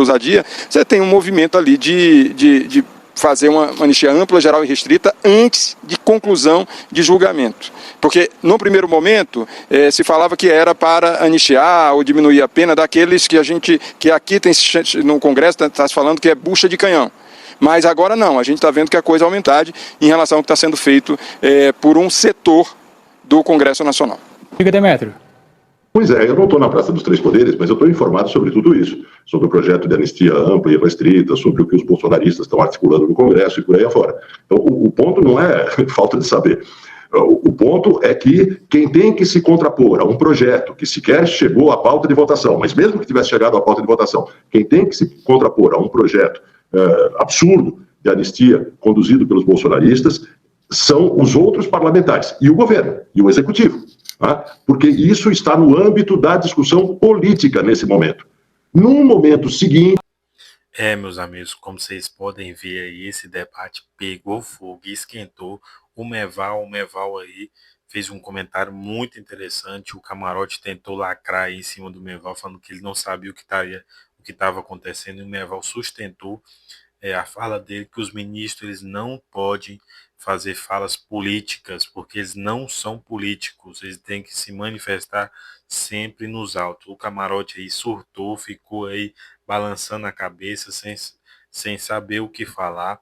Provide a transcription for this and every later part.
ousadia, você tem um movimento ali de fazer uma anistia ampla, geral e restrita antes de conclusão de julgamento. Porque, no primeiro momento, se falava que era para anistiar ou diminuir a pena daqueles que aqui tem, no Congresso está se falando que é bucha de canhão. Mas agora não, a gente está vendo que a coisa é aumentada em relação ao que está sendo feito por um setor do Congresso Nacional. Diga, Demétrio. Pois é, eu não estou na Praça dos Três Poderes, mas eu estou informado sobre tudo isso, sobre o projeto de anistia ampla e restrita, sobre o que os bolsonaristas estão articulando no Congresso e por aí afora. Então, o ponto não é falta de saber. O ponto é que quem tem que se contrapor a um projeto que sequer chegou à pauta de votação, mas mesmo que tivesse chegado à pauta de votação, quem tem que se contrapor a um projeto absurdo de anistia conduzido pelos bolsonaristas são os outros parlamentares, e o governo, e o executivo. Porque isso está no âmbito da discussão política nesse momento. No momento seguinte... Meus amigos, como vocês podem ver aí, esse debate pegou fogo e esquentou. O Meval aí fez um comentário muito interessante. O Camarote tentou lacrar aí em cima do Meval, falando que ele não sabia o que estava acontecendo, e o Meval sustentou a fala dele, que os ministros eles não podem fazer falas políticas, porque eles não são políticos, eles têm que se manifestar sempre nos autos. O Camarote aí surtou, ficou aí balançando a cabeça, sem saber o que falar,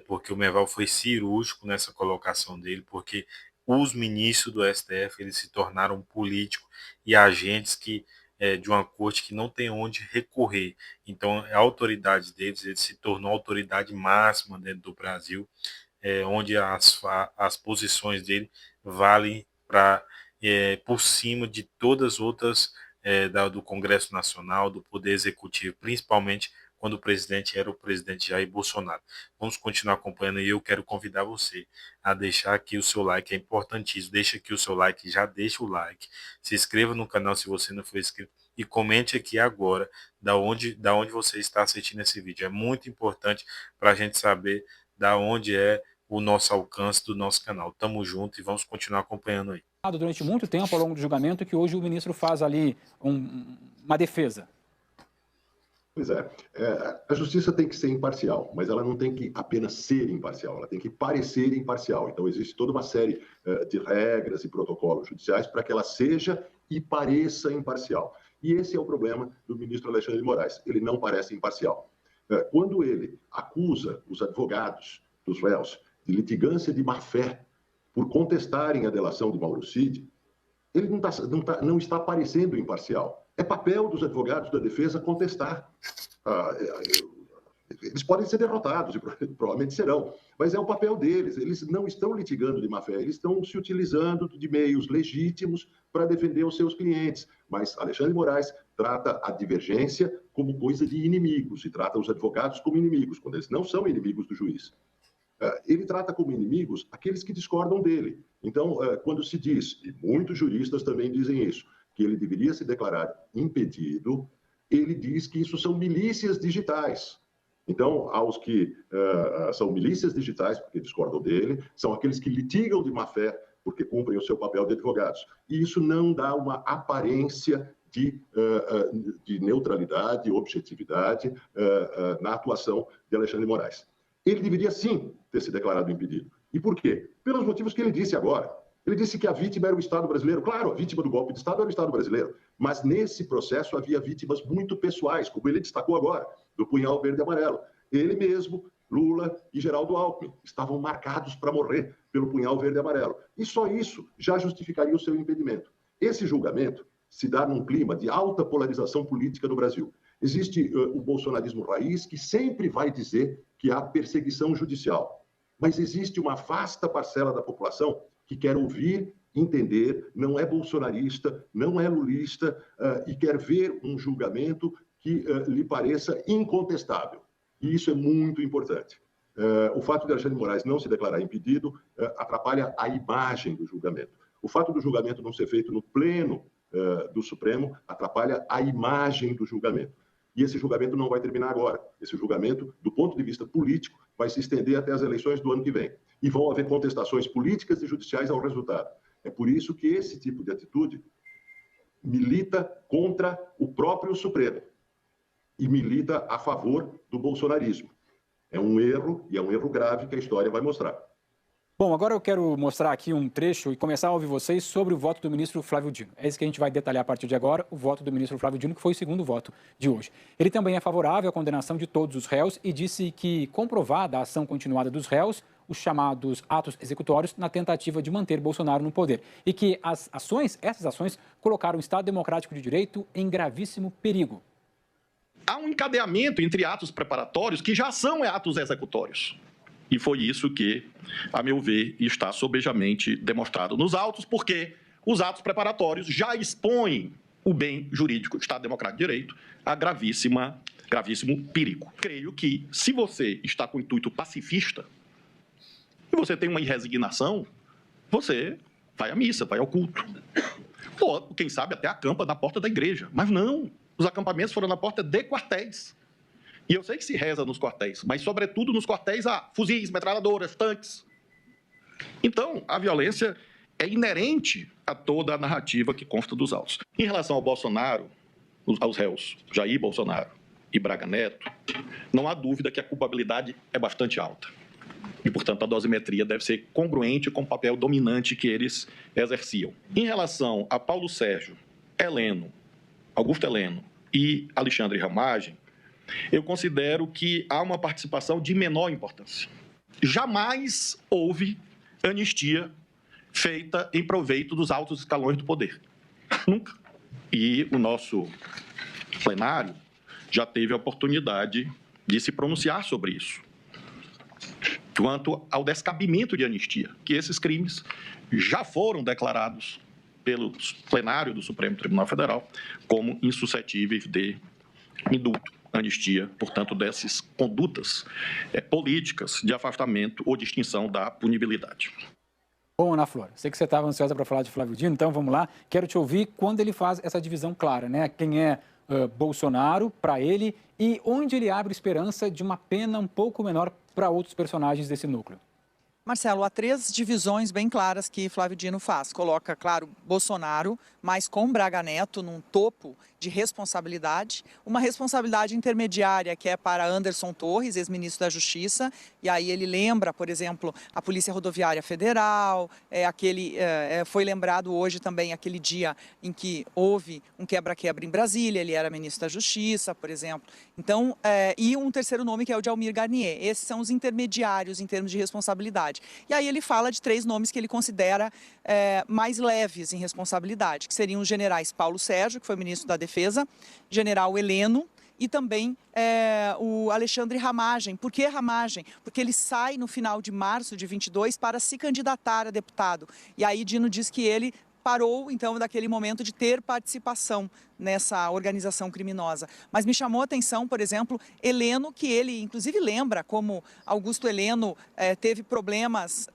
porque o Meval foi cirúrgico nessa colocação dele, porque os ministros do STF eles se tornaram políticos e agentes de uma corte que não tem onde recorrer. Então, a autoridade deles, ele se tornou a autoridade máxima dentro do Brasil, onde as posições dele valem por cima de todas as outras do Congresso Nacional, do Poder Executivo, principalmente quando o presidente era o presidente Jair Bolsonaro. Vamos continuar acompanhando e eu quero convidar você a deixar aqui o seu like, é importantíssimo. Deixa aqui o seu like, já deixa o like, se inscreva no canal se você não for inscrito e comente aqui agora da onde você está assistindo esse vídeo. É muito importante para a gente saber da onde é o nosso alcance do nosso canal. Tamo junto e vamos continuar acompanhando aí. Durante muito tempo, ao longo do julgamento, que hoje o ministro faz ali uma defesa. Pois é, a justiça tem que ser imparcial, mas ela não tem que apenas ser imparcial, ela tem que parecer imparcial. Então, existe toda uma série de regras e protocolos judiciais para que ela seja e pareça imparcial. E esse é o problema do ministro Alexandre de Moraes. Ele não parece imparcial. Quando ele acusa os advogados dos réus de litigância de má-fé por contestarem a delação de Mauro Cid, ele não está parecendo imparcial. É papel dos advogados da defesa contestar. Eles podem ser derrotados, e provavelmente serão, mas é o papel deles. Eles não estão litigando de má-fé, eles estão se utilizando de meios legítimos para defender os seus clientes. Mas Alexandre de Moraes trata a divergência como coisa de inimigos e trata os advogados como inimigos, quando eles não são inimigos do juiz. Ele trata como inimigos aqueles que discordam dele. Então, quando se diz, e muitos juristas também dizem isso, que ele deveria se declarar impedido, ele diz que isso são milícias digitais. Então, aos que são milícias digitais, porque discordam dele, são aqueles que litigam de má-fé, porque cumprem o seu papel de advogados. E isso não dá uma aparência de neutralidade, objetividade na atuação de Alexandre de Moraes. Ele deveria, sim, ter se declarado impedido. E por quê? Pelos motivos que ele disse agora. Ele disse que a vítima era o Estado brasileiro. Claro, a vítima do golpe de Estado era o Estado brasileiro. Mas nesse processo havia vítimas muito pessoais, como ele destacou agora, do punhal verde e amarelo. Ele mesmo, Lula e Geraldo Alckmin estavam marcados para morrer pelo punhal verde e amarelo. E só isso já justificaria o seu impedimento. Esse julgamento se dá num clima de alta polarização política no Brasil. Existe o bolsonarismo raiz, que sempre vai dizer que há perseguição judicial. Mas existe uma vasta parcela da população que quer ouvir, entender, não é bolsonarista, não é lulista, e quer ver um julgamento que lhe pareça incontestável. E isso é muito importante. O fato de Alexandre de Moraes não se declarar impedido atrapalha a imagem do julgamento. O fato do julgamento não ser feito no pleno do Supremo atrapalha a imagem do julgamento. E esse julgamento não vai terminar agora. Esse julgamento, do ponto de vista político, vai se estender até as eleições do ano que vem. E vão haver contestações políticas e judiciais ao resultado. É por isso que esse tipo de atitude milita contra o próprio Supremo. e milita a favor do bolsonarismo. É um erro, e é um erro grave que a história vai mostrar. Bom, agora eu quero mostrar aqui um trecho e começar a ouvir vocês sobre o voto do ministro Flávio Dino. É isso que a gente vai detalhar a partir de agora, o voto do ministro Flávio Dino, que foi o segundo voto de hoje. Ele também é favorável à condenação de todos os réus e disse que, comprovada a ação continuada dos réus, os chamados atos executórios, na tentativa de manter Bolsonaro no poder. E que essas ações colocaram o Estado Democrático de Direito em gravíssimo perigo. Há um encadeamento entre atos preparatórios que já são atos executórios. E foi isso que, a meu ver, está sobejamente demonstrado nos autos, porque os atos preparatórios já expõem o bem jurídico do Estado Democrático de Direito a gravíssimo perigo. Creio que, se você está com intuito pacifista e você tem uma resignação, você vai à missa, vai ao culto. Ou, quem sabe, até acampa na porta da igreja. Mas não, os acampamentos foram na porta de quartéis. E eu sei que se reza nos quartéis, mas, sobretudo, nos quartéis há fuzis, metralhadoras, tanques. Então, a violência é inerente a toda a narrativa que consta dos autos. Em relação ao Bolsonaro, aos réus Jair Bolsonaro e Braga Neto, não há dúvida que a culpabilidade é bastante alta. E, portanto, a dosimetria deve ser congruente com o papel dominante que eles exerciam. Em relação a Paulo Sérgio, Augusto Heleno e Alexandre Ramagem, eu considero que há uma participação de menor importância. Jamais houve anistia feita em proveito dos altos escalões do poder. Nunca. E o nosso plenário já teve a oportunidade de se pronunciar sobre isso. Quanto ao descabimento de anistia, que esses crimes já foram declarados pelo plenário do Supremo Tribunal Federal como insuscetíveis de indulto. Anistia, portanto, dessas condutas políticas de afastamento ou de extinção da punibilidade. Bom, Ana Flor, sei que você estava ansiosa para falar de Flávio Dino, então vamos lá. Quero te ouvir quando ele faz essa divisão clara, né? Quem é Bolsonaro para ele e onde ele abre esperança de uma pena um pouco menor para outros personagens desse núcleo. Marcelo, há 3 divisões bem claras que Flávio Dino faz. Coloca, claro, Bolsonaro, mas com Braga Neto num topo de responsabilidade. Uma responsabilidade intermediária que é para Anderson Torres, ex-ministro da Justiça. E aí ele lembra, por exemplo, a Polícia Rodoviária Federal. Foi lembrado hoje também aquele dia em que houve um quebra-quebra em Brasília. Ele era ministro da Justiça, por exemplo. Então, e um terceiro nome que é o de Almir Garnier. Esses são os intermediários em termos de responsabilidade. E aí ele fala de 3 nomes que ele considera mais leves em responsabilidade, que seriam os generais Paulo Sérgio, que foi ministro da Defesa, general Heleno e também o Alexandre Ramagem. Por que Ramagem? Porque ele sai no final de março de 22 para se candidatar a deputado. E aí Dino diz que ele parou, então, daquele momento de ter participação nessa organização criminosa. Mas me chamou a atenção, por exemplo, Heleno, que ele, inclusive, lembra como Augusto Heleno teve problemas.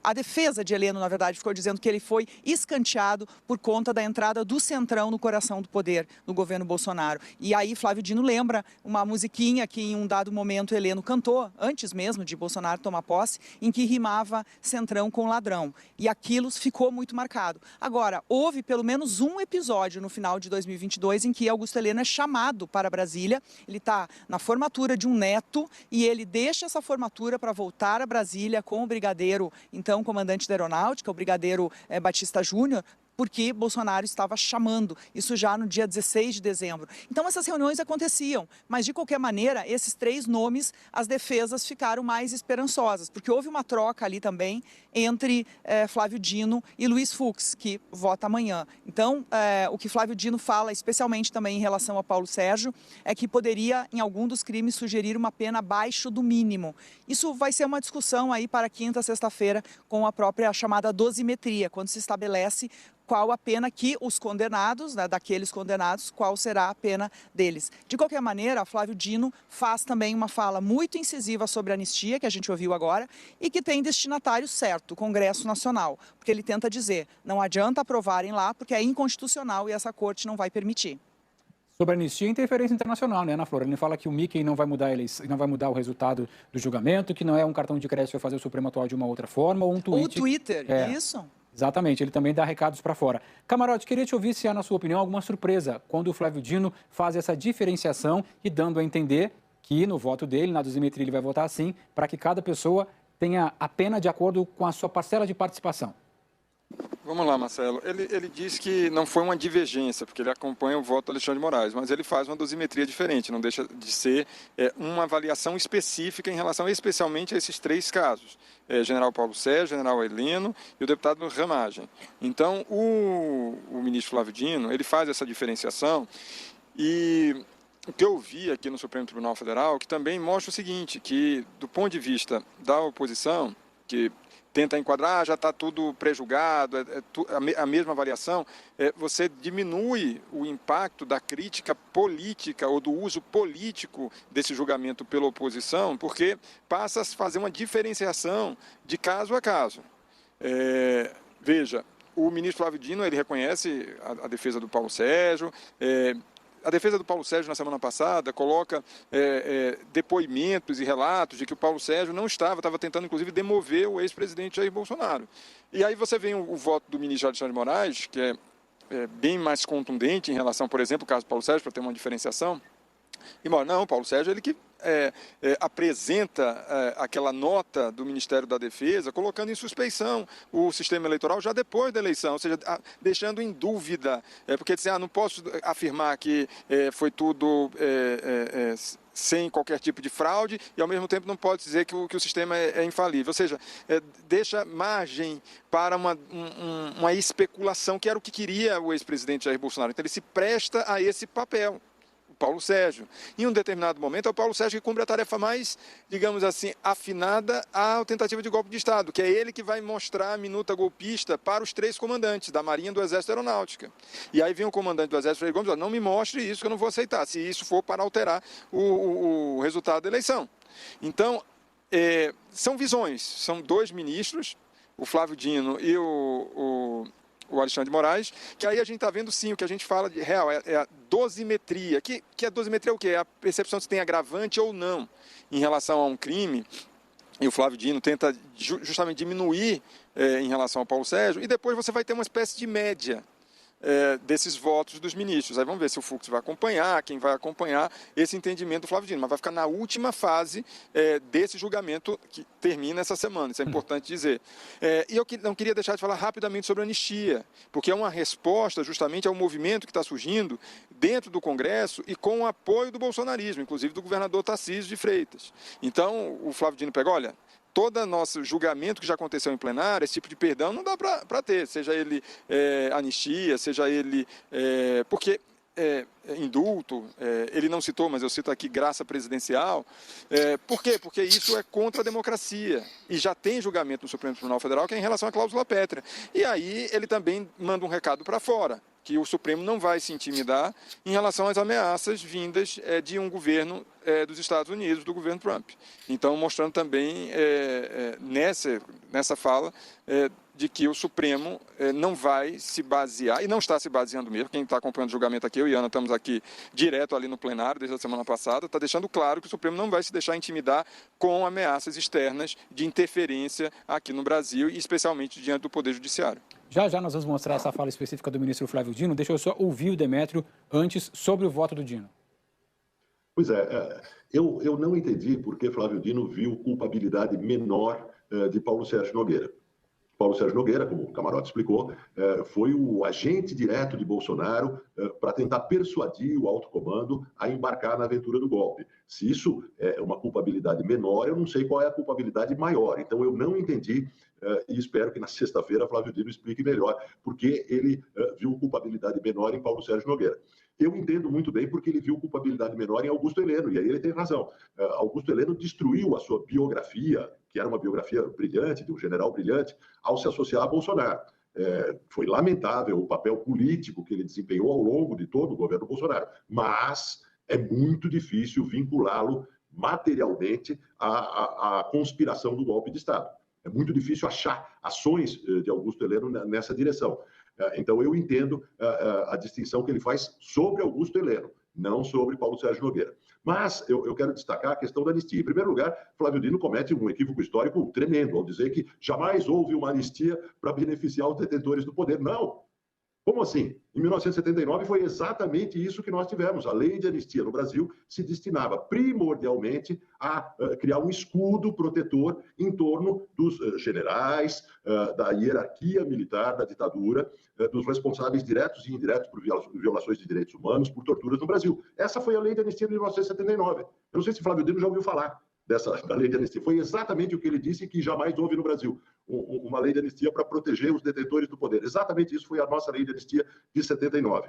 A defesa de Heleno, na verdade, ficou dizendo que ele foi escanteado por conta da entrada do Centrão no coração do poder do governo Bolsonaro. E aí Flávio Dino lembra uma musiquinha que, em um dado momento, Heleno cantou, antes mesmo de Bolsonaro tomar posse, em que rimava Centrão com ladrão. E aquilo ficou muito marcado. Agora, houve pelo menos um episódio no final de 2022 em que Augusto Heleno é chamado para Brasília. Ele está na formatura de um neto e ele deixa essa formatura para voltar a Brasília com o brigadeiro, então comandante da Aeronáutica, o brigadeiro Batista Júnior, porque Bolsonaro estava chamando, isso já no dia 16 de dezembro. Então essas reuniões aconteciam, mas de qualquer maneira, esses 3 nomes, as defesas ficaram mais esperançosas, porque houve uma troca ali também entre Flávio Dino e Luiz Fux, que vota amanhã. Então, o que Flávio Dino fala, especialmente também em relação a Paulo Sérgio, é que poderia, em algum dos crimes, sugerir uma pena abaixo do mínimo. Isso vai ser uma discussão aí para quinta, sexta-feira, com a própria chamada dosimetria, quando se estabelece qual a pena que os condenados, né, daqueles condenados, qual será a pena deles. De qualquer maneira, Flávio Dino faz também uma fala muito incisiva sobre a anistia, que a gente ouviu agora, e que tem destinatário certo, o Congresso Nacional, porque ele tenta dizer, não adianta aprovarem lá, porque é inconstitucional e essa corte não vai permitir. Sobre a anistia e interferência internacional, né, Ana Flor? Ele fala que o Mickey não vai mudar não vai mudar o resultado do julgamento, que não é um cartão de crédito que vai fazer o Supremo atuar de uma outra forma, ou um tweet. Ou o Twitter, isso. Exatamente, ele também dá recados para fora. Camarote, queria te ouvir se há, na sua opinião, alguma surpresa quando o Flávio Dino faz essa diferenciação e dando a entender que no voto dele, na dosimetria, ele vai votar assim, para que cada pessoa tenha a pena de acordo com a sua parcela de participação. Vamos lá, Marcelo. Ele diz que não foi uma divergência, porque ele acompanha o voto do Alexandre de Moraes, mas ele faz uma dosimetria diferente, não deixa de ser uma avaliação específica em relação especialmente a esses 3 casos. General Paulo Sérgio, General Heleno e o deputado Ramagem. Então, o ministro Flávio Dino, ele faz essa diferenciação e o que eu vi aqui no Supremo Tribunal Federal, que também mostra o seguinte, que do ponto de vista da oposição, que tenta enquadrar, já está tudo prejulgado, a mesma avaliação, você diminui o impacto da crítica política ou do uso político desse julgamento pela oposição, porque passa a fazer uma diferenciação de caso a caso. Veja, o ministro Flávio Dino, ele reconhece a defesa do Paulo Sérgio, a defesa do Paulo Sérgio na semana passada coloca depoimentos e relatos de que o Paulo Sérgio não estava tentando inclusive demover o ex-presidente Jair Bolsonaro. E aí você vem o voto do ministro Alexandre de Moraes, que é bem mais contundente em relação, por exemplo, ao caso do Paulo Sérgio, para ter uma diferenciação. E, não, o Paulo Sérgio, ele que apresenta aquela nota do Ministério da Defesa, colocando em suspeição o sistema eleitoral já depois da eleição, ou seja, deixando em dúvida, porque dizer, não posso afirmar que foi tudo sem qualquer tipo de fraude e, ao mesmo tempo, não pode dizer que o sistema é infalível. Ou seja, deixa margem para uma especulação, que era o que queria o ex-presidente Jair Bolsonaro. Então, ele se presta a esse papel. Paulo Sérgio. Em um determinado momento, é o Paulo Sérgio que cumpre a tarefa mais, digamos assim, afinada à tentativa de golpe de Estado, que é ele que vai mostrar a minuta golpista para os 3 comandantes da Marinha, do Exército e da Aeronáutica. E aí vem o comandante do Exército, Freire Gomes, e diz, não me mostre isso que eu não vou aceitar, se isso for para alterar o resultado da eleição. Então, são visões, são 2 ministros, o Flávio Dino e o Alexandre de Moraes, que aí a gente está vendo sim, o que a gente fala de real, é a dosimetria, que a dosimetria é o quê? É a percepção se tem agravante ou não em relação a um crime, e o Flávio Dino tenta justamente diminuir em relação ao Paulo Sérgio, e depois você vai ter uma espécie de média desses votos dos ministros. Aí vamos ver se o Fux vai acompanhar, quem vai acompanhar esse entendimento do Flávio Dino, mas vai ficar na última fase desse julgamento que termina essa semana, isso é importante dizer. E eu não queria deixar de falar rapidamente sobre a anistia, porque é uma resposta justamente ao movimento que está surgindo dentro do Congresso e com o apoio do bolsonarismo, inclusive do governador Tarcísio de Freitas. Então, o Flávio Dino pega, olha, todo nosso julgamento que já aconteceu em plenário, esse tipo de perdão não dá para ter, seja ele anistia, seja ele... porque indulto, ele não citou, mas eu cito aqui graça presidencial. Por quê? Porque isso é contra a democracia. E já tem julgamento no Supremo Tribunal Federal que é em relação à cláusula pétrea. E aí ele também manda um recado para fora, que o Supremo não vai se intimidar em relação às ameaças vindas de um governo dos Estados Unidos, do governo Trump. Então, mostrando também nessa fala de que o Supremo não vai se basear, e não está se baseando mesmo, quem está acompanhando o julgamento aqui, eu e Ana estamos aqui direto ali no plenário desde a semana passada, está deixando claro que o Supremo não vai se deixar intimidar com ameaças externas de interferência aqui no Brasil, e especialmente diante do Poder Judiciário. Já nós vamos mostrar essa fala específica do ministro Flávio Dino. Deixa eu só ouvir o Demétrio antes sobre o voto do Dino. Pois eu não entendi por que Flávio Dino viu culpabilidade menor de Paulo Sérgio Nogueira. Paulo Sérgio Nogueira, como o Camarote explicou, foi o agente direto de Bolsonaro para tentar persuadir o alto comando a embarcar na aventura do golpe. Se isso é uma culpabilidade menor, eu não sei qual é a culpabilidade maior. Então, eu não entendi e espero que na sexta-feira Flávio Dino explique melhor porque ele viu culpabilidade menor em Paulo Sérgio Nogueira. Eu entendo muito bem porque ele viu culpabilidade menor em Augusto Heleno, e aí ele tem razão. Augusto Heleno destruiu a sua biografia, que era uma biografia brilhante, de um general brilhante, ao se associar a Bolsonaro. Foi lamentável o papel político que ele desempenhou ao longo de todo o governo Bolsonaro, mas é muito difícil vinculá-lo materialmente à conspiração do golpe de Estado. É muito difícil achar ações de Augusto Heleno nessa direção. Então, eu entendo a distinção que ele faz sobre Augusto Heleno, não sobre Paulo Sérgio Nogueira. Mas eu quero destacar a questão da anistia. Em primeiro lugar, Flávio Dino comete um equívoco histórico tremendo ao dizer que jamais houve uma anistia para beneficiar os detentores do poder. Não! Como assim? Em 1979 foi exatamente isso que nós tivemos. A lei de anistia no Brasil se destinava primordialmente a criar um escudo protetor em torno dos generais, da hierarquia militar da ditadura, dos responsáveis diretos e indiretos por violações de direitos humanos, por torturas no Brasil. Essa foi a lei de anistia de 1979. Eu não sei se Flávio Dino já ouviu falar da lei de anistia. Foi exatamente o que ele disse que jamais houve no Brasil, uma lei de anistia para proteger os detentores do poder. Exatamente isso foi a nossa lei de anistia de 79.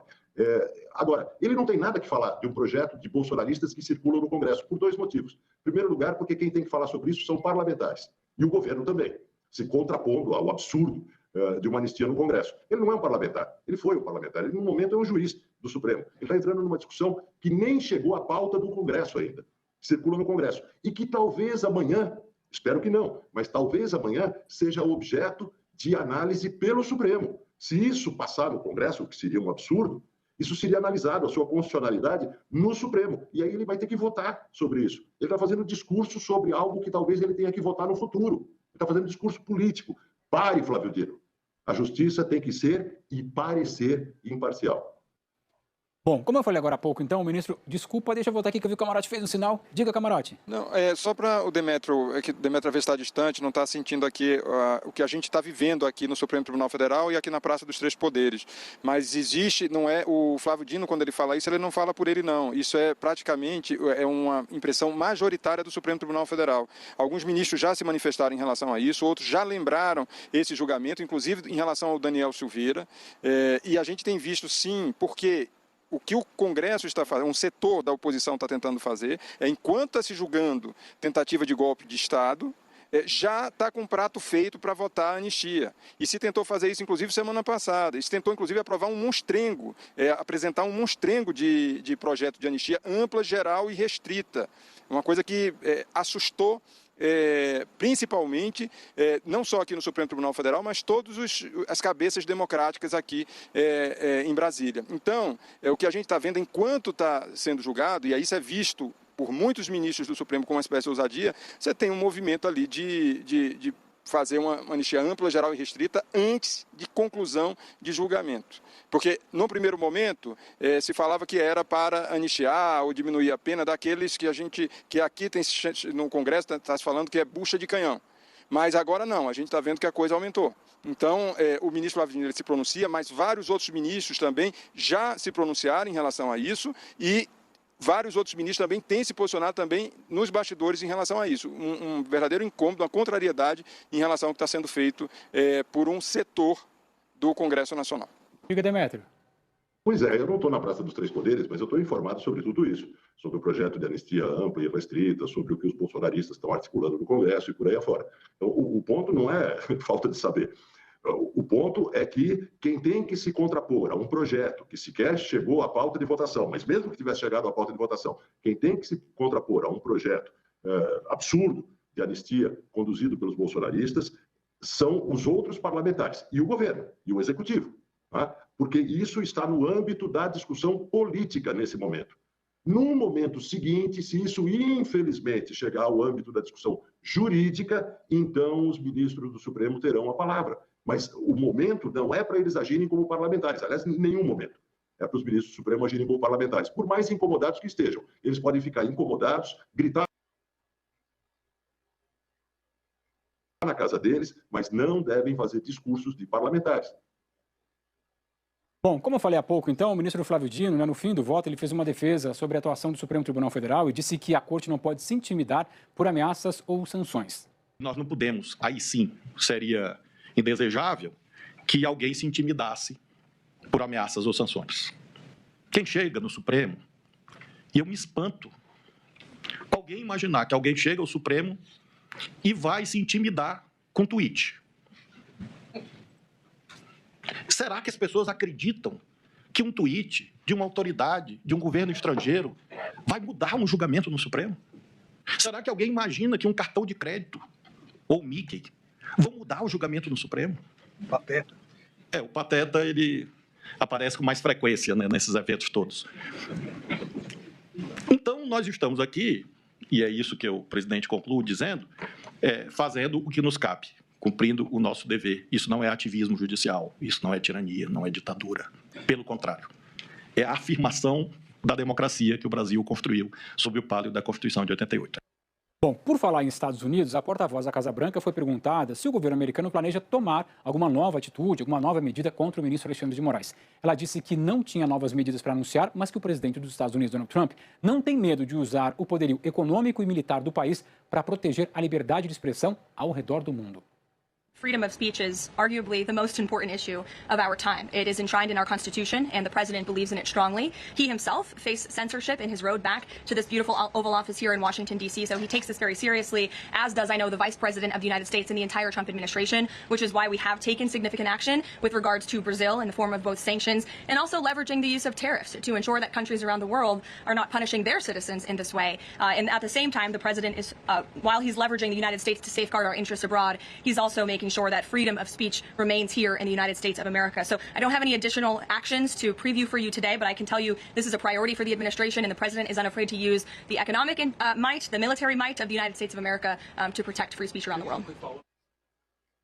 Agora, ele não tem nada que falar de um projeto de bolsonaristas que circulam no Congresso, por dois motivos. Em primeiro lugar, porque quem tem que falar sobre isso são parlamentares, e o governo também, se contrapondo ao absurdo de uma anistia no Congresso. Ele não é um parlamentar, ele foi um parlamentar, ele no momento é um juiz do Supremo. Ele está entrando numa discussão que nem chegou à pauta do Congresso ainda, circula no Congresso, e que talvez amanhã, espero que não, mas talvez amanhã seja objeto de análise pelo Supremo. Se isso passar no Congresso, o que seria um absurdo, isso seria analisado, a sua constitucionalidade, no Supremo. E aí ele vai ter que votar sobre isso. Ele está fazendo discurso sobre algo que talvez ele tenha que votar no futuro. Ele está fazendo discurso político. Pare, Flávio Dino. A justiça tem que ser e parecer imparcial. Bom, como eu falei agora há pouco, então, o ministro... Desculpa, deixa eu voltar aqui que eu vi que o Camarote fez um sinal. Diga, Camarote. Não, só para o Demetrio, é que o Demetrio às vezes está distante, não está sentindo aqui o que a gente está vivendo aqui no Supremo Tribunal Federal e aqui na Praça dos Três Poderes. Mas existe, não é o Flávio Dino, quando ele fala isso, ele não fala por ele, não. Isso é praticamente uma impressão majoritária do Supremo Tribunal Federal. Alguns ministros já se manifestaram em relação a isso, outros já lembraram esse julgamento, inclusive em relação ao Daniel Silveira. E a gente tem visto, sim, porque... O que o Congresso está fazendo, um setor da oposição está tentando fazer, enquanto está se julgando tentativa de golpe de Estado, já está com um prato feito para votar a anistia. E se tentou fazer isso, inclusive, semana passada. E se tentou, inclusive, aprovar um monstrengo, apresentar um monstrengo de projeto de anistia ampla, geral e restrita. Uma coisa que assustou principalmente, não só aqui no Supremo Tribunal Federal, mas todas as cabeças democráticas aqui em Brasília. Então, o que a gente está vendo enquanto está sendo julgado, e aí isso é visto por muitos ministros do Supremo com uma espécie de ousadia, você tem um movimento ali de fazer uma anistia ampla, geral e restrita antes de conclusão de julgamento. Porque, no primeiro momento, se falava que era para anistiar ou diminuir a pena daqueles que aqui tem, no Congresso está se falando que é bucha de canhão. Mas agora não, a gente está vendo que a coisa aumentou. Então, o ministro Flávio Dino se pronuncia, mas vários outros ministros também já se pronunciaram em relação a isso e vários outros ministros também têm se posicionado também nos bastidores em relação a isso. Um verdadeiro incômodo, uma contrariedade em relação ao que está sendo feito por um setor do Congresso Nacional. Diga, Demetrio. Pois eu não estou na Praça dos Três Poderes, mas eu estou informado sobre tudo isso, sobre o projeto de anistia ampla e restrita, sobre o que os bolsonaristas estão articulando no Congresso e por aí afora. Então, o ponto não é falta de saber. O ponto é que quem tem que se contrapor a um projeto que sequer chegou à pauta de votação, mas mesmo que tivesse chegado à pauta de votação, quem tem que se contrapor a um projeto absurdo de anistia conduzido pelos bolsonaristas são os outros parlamentares e o governo e o executivo. Tá? Porque isso está no âmbito da discussão política nesse momento. No momento seguinte, se isso infelizmente chegar ao âmbito da discussão jurídica, então os ministros do Supremo terão a palavra. Mas o momento não é para eles agirem como parlamentares, aliás, em nenhum momento. É para os ministros do Supremo agirem como parlamentares, por mais incomodados que estejam. Eles podem ficar incomodados, gritar na casa deles, mas não devem fazer discursos de parlamentares. Bom, como eu falei há pouco, então, o ministro Flávio Dino, no fim do voto, ele fez uma defesa sobre a atuação do Supremo Tribunal Federal e disse que a Corte não pode se intimidar por ameaças ou sanções. Nós não podemos, aí sim, seria indesejável que alguém se intimidasse por ameaças ou sanções. Quem chega no Supremo, e eu me espanto, alguém imaginar que alguém chega ao Supremo e vai se intimidar com tweet. Será que as pessoas acreditam que um tweet de uma autoridade, de um governo estrangeiro, vai mudar um julgamento no Supremo? Será que alguém imagina que um cartão de crédito ou Mickey vão mudar o julgamento no Supremo? Pateta. O Pateta, ele aparece com mais frequência, né, nesses eventos todos. Então, nós estamos aqui, e é isso que o presidente conclui dizendo, fazendo o que nos cabe, cumprindo o nosso dever. Isso não é ativismo judicial, isso não é tirania, não é ditadura. Pelo contrário, é a afirmação da democracia que o Brasil construiu sob o palio da Constituição de 88. Bom, por falar em Estados Unidos, a porta-voz da Casa Branca foi perguntada se o governo americano planeja tomar alguma nova atitude, alguma nova medida contra o ministro Alexandre de Moraes. Ela disse que não tinha novas medidas para anunciar, mas que o presidente dos Estados Unidos, Donald Trump, não tem medo de usar o poderio econômico e militar do país para proteger a liberdade de expressão ao redor do mundo. Freedom of speech is arguably the most important issue of our time. It is enshrined in our Constitution, and the President believes in it strongly. He himself faced censorship in his road back to this beautiful Oval Office here in Washington, D.C., so he takes this very seriously, as does, I know, the Vice President of the United States and the entire Trump administration, which is why we have taken significant action with regards to Brazil in the form of both sanctions and also leveraging the use of tariffs to ensure that countries around the world are not punishing their citizens in this way. And at the same time, the President is, while he's leveraging the United States to safeguard our interests abroad, he's also making sure that freedom of speech remains here in the United States of America. So I don't have any additional actions to preview for you today, but I can tell you this is a priority for the administration, and the President is unafraid to use the economic might, the military might of the United States of America to protect free speech around the world.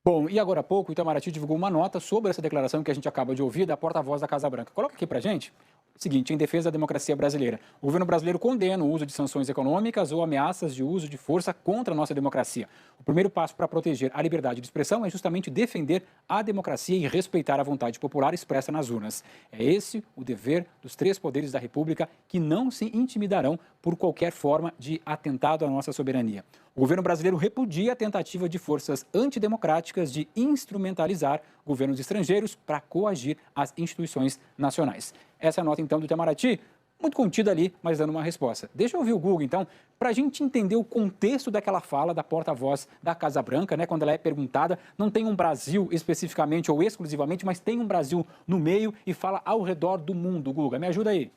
Bom, e agora há pouco o Itamaraty divulgou uma nota sobre essa declaração que a gente acaba de ouvir da porta-voz da Casa Branca. Coloca aqui pra gente. Seguinte, em defesa da democracia brasileira. O governo brasileiro condena o uso de sanções econômicas ou ameaças de uso de força contra a nossa democracia. O primeiro passo para proteger a liberdade de expressão é justamente defender a democracia e respeitar a vontade popular expressa nas urnas. É esse o dever dos três poderes da República, que não se intimidarão por qualquer forma de atentado à nossa soberania. O governo brasileiro repudia a tentativa de forças antidemocráticas de instrumentalizar governos estrangeiros para coagir as instituições nacionais. Essa é a nota, então, do Itamaraty, muito contida ali, mas dando uma resposta. Deixa eu ouvir o Google, então, para a gente entender o contexto daquela fala da porta-voz da Casa Branca, né, quando ela é perguntada, não tem um Brasil especificamente ou exclusivamente, mas tem um Brasil no meio e fala ao redor do mundo. Guga, me ajuda aí.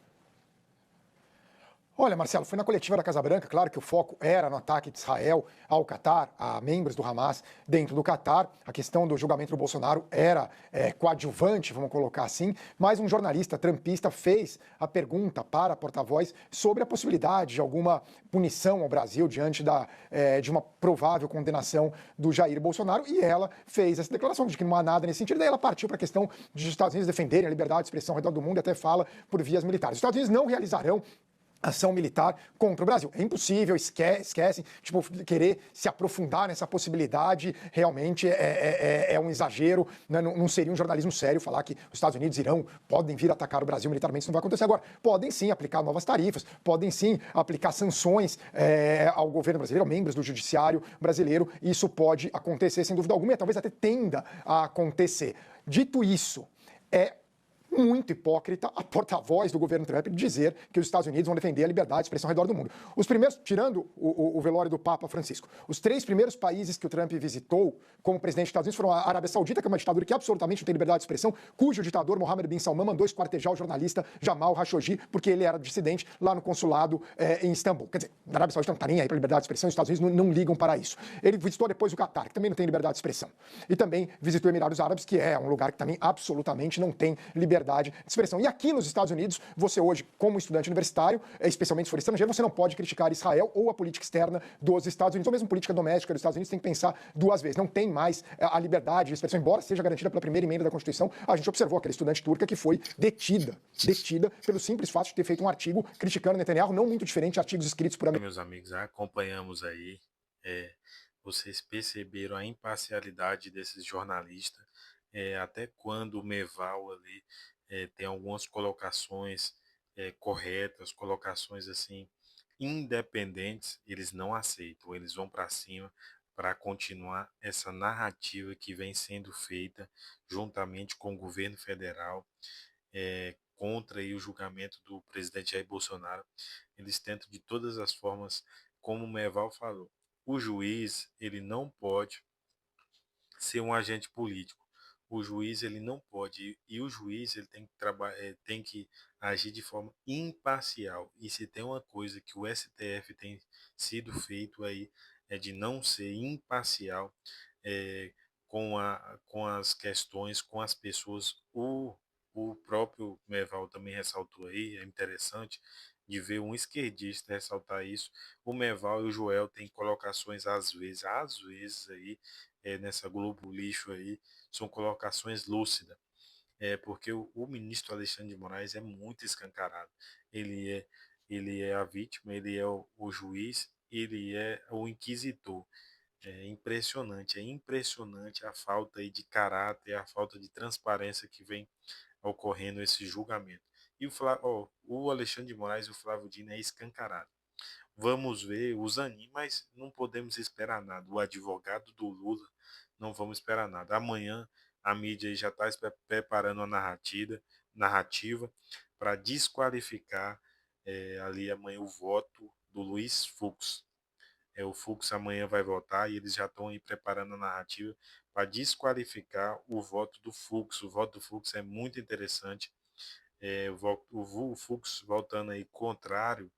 Olha, Marcelo, foi na coletiva da Casa Branca, claro que o foco era no ataque de Israel ao Catar, a membros do Hamas dentro do Catar. A questão do julgamento do Bolsonaro era coadjuvante, vamos colocar assim, mas um jornalista trampista fez a pergunta para a porta-voz sobre a possibilidade de alguma punição ao Brasil diante de uma provável condenação do Jair Bolsonaro, e ela fez essa declaração de que não há nada nesse sentido. Daí ela partiu para a questão de os Estados Unidos defenderem a liberdade de expressão ao redor do mundo e até fala por vias militares. Os Estados Unidos não realizarão ação militar contra o Brasil. É impossível, esquecem, querer se aprofundar nessa possibilidade realmente é um exagero, né? Não seria um jornalismo sério falar que os Estados Unidos podem vir atacar o Brasil militarmente, isso não vai acontecer agora. Podem sim aplicar novas tarifas, podem sim aplicar sanções ao governo brasileiro, aos membros do judiciário brasileiro, e isso pode acontecer sem dúvida alguma e talvez até tenda a acontecer. Dito isso, é muito hipócrita a porta-voz do governo Trump dizer que os Estados Unidos vão defender a liberdade de expressão ao redor do mundo. Os primeiros, tirando o velório do Papa Francisco, os três primeiros países que o Trump visitou como presidente dos Estados Unidos foram a Arábia Saudita, que é uma ditadura que absolutamente não tem liberdade de expressão, cujo ditador Mohammed bin Salman mandou esquartejar o jornalista Jamal Khashoggi porque ele era dissidente lá no consulado em Istambul. Quer dizer, a Arábia Saudita não está nem aí para a liberdade de expressão, os Estados Unidos não ligam para isso. Ele visitou depois o Catar, que também não tem liberdade de expressão. E também visitou Emirados Árabes, que é um lugar que também absolutamente não tem liberdade de expressão. E aqui nos Estados Unidos, você hoje, como estudante universitário, especialmente se for estrangeiro, você não pode criticar Israel ou a política externa dos Estados Unidos, ou mesmo política doméstica dos Estados Unidos, tem que pensar duas vezes. Não tem mais a liberdade de expressão, embora seja garantida pela primeira emenda da Constituição. A gente observou aquela estudante turca que foi detida pelo simples fato de ter feito um artigo criticando Netanyahu, não muito diferente de artigos escritos por... Meus amigos, acompanhamos aí, vocês perceberam a imparcialidade desses jornalistas, até quando o Meval ali tem algumas colocações corretas, colocações assim independentes, eles não aceitam, eles vão para cima para continuar essa narrativa que vem sendo feita juntamente com o governo federal contra aí o julgamento do presidente Jair Bolsonaro. Eles tentam de todas as formas, como o Meval falou, o juiz ele não pode ser um agente político. O juiz ele não pode, e o juiz ele tem que agir de forma imparcial. E se tem uma coisa que o STF tem sido feito aí é de não ser imparcial com as questões, com as pessoas. O próprio Meval também ressaltou aí, é interessante, de ver um esquerdista ressaltar isso. O Meval e o Joel têm colocações às vezes aí, nessa Globo Lixo aí, são colocações lúcidas. Porque o ministro Alexandre de Moraes é muito escancarado. Ele é, ele é a vítima, ele é o juiz, ele é o inquisitor. É impressionante a falta aí de caráter, a falta de transparência que vem ocorrendo esse julgamento. E o Alexandre de Moraes e o Flávio Dino é escancarado. Vamos ver o Zanin, mas não podemos esperar nada. O advogado do Lula, não vamos esperar nada. Amanhã a mídia já está preparando a narrativa para desqualificar ali amanhã o voto do Luiz Fux. O Fux amanhã vai votar e eles já estão aí preparando a narrativa para desqualificar o voto do Fux. O voto do Fux é muito interessante. O Fux voltando aí contrário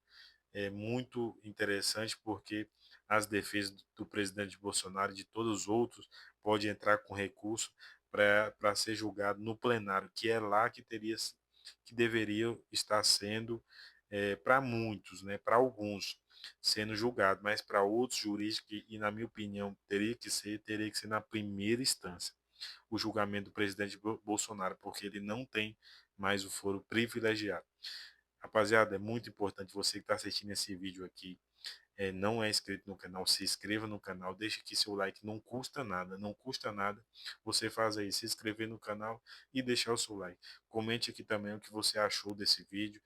é muito interessante porque as defesas do presidente Bolsonaro e de todos os outros podem entrar com recurso para ser julgado no plenário, que é lá que deveria estar sendo para muitos, né, para alguns sendo julgado, mas para outros juristas e na minha opinião teria que ser na primeira instância o julgamento do presidente Bolsonaro, porque ele não tem mais o foro privilegiado. Rapaziada, é muito importante você que está assistindo esse vídeo aqui, não é inscrito no canal, se inscreva no canal, deixe aqui seu like, não custa nada, não custa nada. Você faz aí, se inscrever no canal e deixar o seu like. Comente aqui também o que você achou desse vídeo,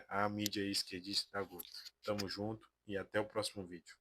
a mídia esquerdista da Globo. Tamo junto e até o próximo vídeo.